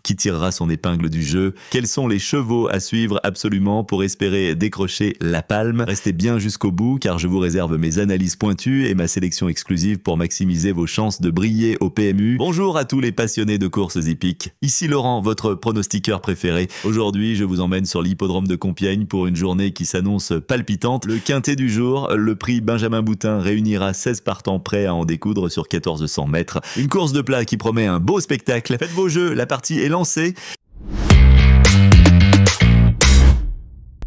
Qui tirera son épingle du jeu? Quels sont les chevaux à suivre absolument pour espérer décrocher la palme? Restez bien jusqu'au bout car je vous réserve mes analyses pointues et ma sélection exclusive pour maximiser vos chances de briller au PMU. Bonjour à tous les passionnés de courses hippiques. Ici Laurent, votre pronostiqueur préféré. Aujourd'hui, je vous emmène sur l'hippodrome de Compiègne pour une journée qui s'annonce palpitante. Le quintet du jour, le prix Benjamin Boutin réunira 16 partants prêts à en découdre sur 1400 mètres. Une course de plat qui promet un beau spectacle. Faites vos jeux, la partie est lancée.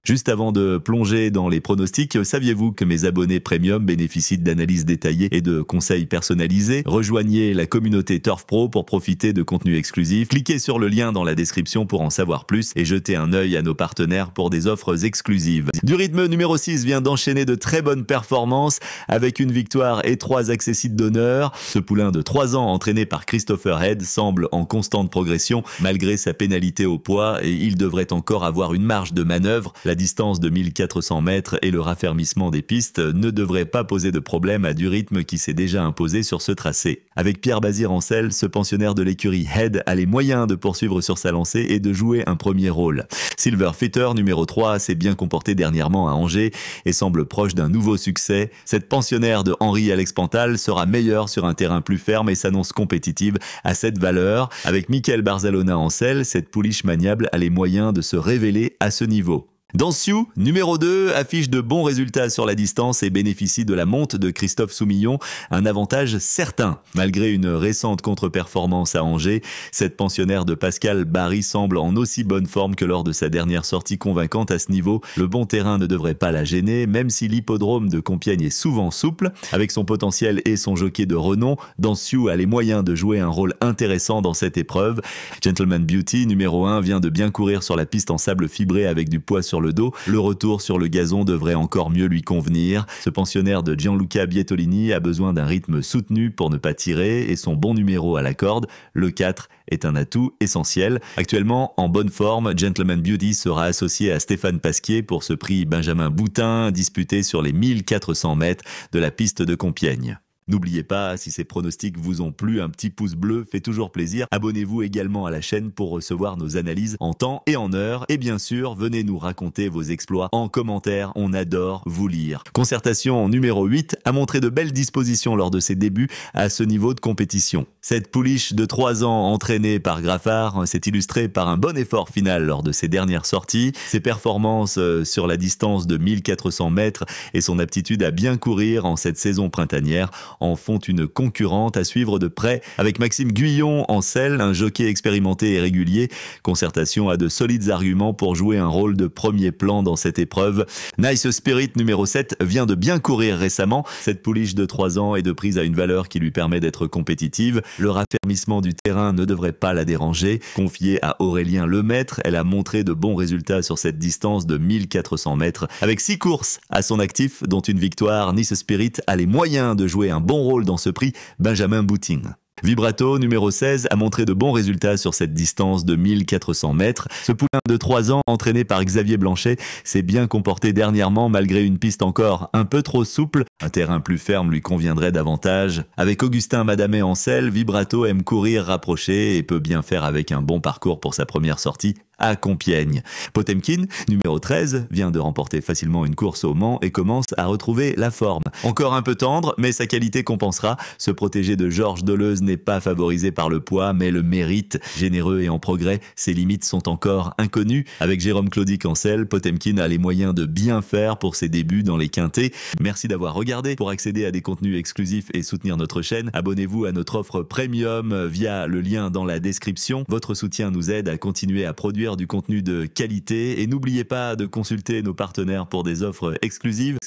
Juste avant de plonger dans les pronostics, saviez-vous que mes abonnés premium bénéficient d'analyses détaillées et de conseils personnalisés? Rejoignez la communauté Turf Pro pour profiter de contenus exclusifs. Cliquez sur le lien dans la description pour en savoir plus et jetez un œil à nos partenaires pour des offres exclusives. Du rythme numéro 6 vient d'enchaîner de très bonnes performances avec une victoire et 3 accessites d'honneur. Ce poulain de 3 ans entraîné par Christopher Head semble en constante progression malgré sa pénalité au poids et il devrait encore avoir une marge de manœuvre. La distance de 1400 mètres et le raffermissement des pistes ne devraient pas poser de problème à du rythme qui s'est déjà imposé sur ce tracé. Avec Pierre Bazir en selle, ce pensionnaire de l'écurie Head a les moyens de poursuivre sur sa lancée et de jouer un premier rôle. Silver Fitter numéro 3 s'est bien comporté dernièrement à Angers et semble proche d'un nouveau succès. Cette pensionnaire de Henri-Alex Pantal sera meilleure sur un terrain plus ferme et s'annonce compétitive à cette valeur. Avec Michael Barzalona en selle, cette pouliche maniable a les moyens de se révéler à ce niveau. Danciou, numéro 2, affiche de bons résultats sur la distance et bénéficie de la monte de Christophe Soumillon, un avantage certain. Malgré une récente contre-performance à Angers, cette pensionnaire de Pascal Barry semble en aussi bonne forme que lors de sa dernière sortie convaincante à ce niveau. Le bon terrain ne devrait pas la gêner, même si l'hippodrome de Compiègne est souvent souple. Avec son potentiel et son jockey de renom, Danciou a les moyens de jouer un rôle intéressant dans cette épreuve. Gentleman Beauty, numéro 1, vient de bien courir sur la piste en sable fibré avec du poids sur le dos. Le retour sur le gazon devrait encore mieux lui convenir. Ce pensionnaire de Gianluca Bietolini a besoin d'un rythme soutenu pour ne pas tirer et son bon numéro à la corde, le 4, est un atout essentiel. Actuellement en bonne forme, Gentleman Beauty sera associé à Stéphane Pasquier pour ce prix Benjamin Boutin disputé sur les 1400 mètres de la piste de Compiègne. N'oubliez pas, si ces pronostics vous ont plu, un petit pouce bleu fait toujours plaisir. Abonnez-vous également à la chaîne pour recevoir nos analyses en temps et en heure. Et bien sûr, venez nous raconter vos exploits en commentaire, on adore vous lire. Concertation numéro 8 a montré de belles dispositions lors de ses débuts à ce niveau de compétition. Cette pouliche de 3 ans entraînée par Graffard s'est illustrée par un bon effort final lors de ses dernières sorties. Ses performances sur la distance de 1400 mètres et son aptitude à bien courir en cette saison printanière en font une concurrente à suivre de près. Avec Maxime Guyon en selle, un jockey expérimenté et régulier, Concertation a de solides arguments pour jouer un rôle de premier plan dans cette épreuve. Nice Spirit numéro 7 vient de bien courir récemment. Cette pouliche de 3 ans est de prise à une valeur qui lui permet d'être compétitive. Le raffermissement du terrain ne devrait pas la déranger. Confiée à Aurélien Lemaître, elle a montré de bons résultats sur cette distance de 1400 mètres. Avec 6 courses à son actif, dont une victoire, Nice Spirit a les moyens de jouer un bon rôle dans ce prix Benjamin Boutin. Vibrato numéro 16 a montré de bons résultats sur cette distance de 1400 mètres. Ce poulain de 3 ans, entraîné par Xavier Blanchet, s'est bien comporté dernièrement malgré une piste encore un peu trop souple. Un terrain plus ferme lui conviendrait davantage. Avec Augustin Madamet en selle, Vibrato aime courir rapproché et peut bien faire avec un bon parcours pour sa première sortie à Compiègne. Potemkin, numéro 13, vient de remporter facilement une course au Mans et commence à retrouver la forme. Encore un peu tendre, mais sa qualité compensera. Ce protégé de Georges Deleuze n'est pas favorisé par le poids, mais le mérite. Généreux et en progrès, ses limites sont encore inconnues. Avec Jérôme Claudic en selle, Potemkin a les moyens de bien faire pour ses débuts dans les quintés. Merci d'avoir regardé. Pour accéder à des contenus exclusifs et soutenir notre chaîne, abonnez-vous à notre offre premium via le lien dans la description. Votre soutien nous aide à continuer à produire du contenu de qualité et n'oubliez pas de consulter nos partenaires pour des offres exclusives.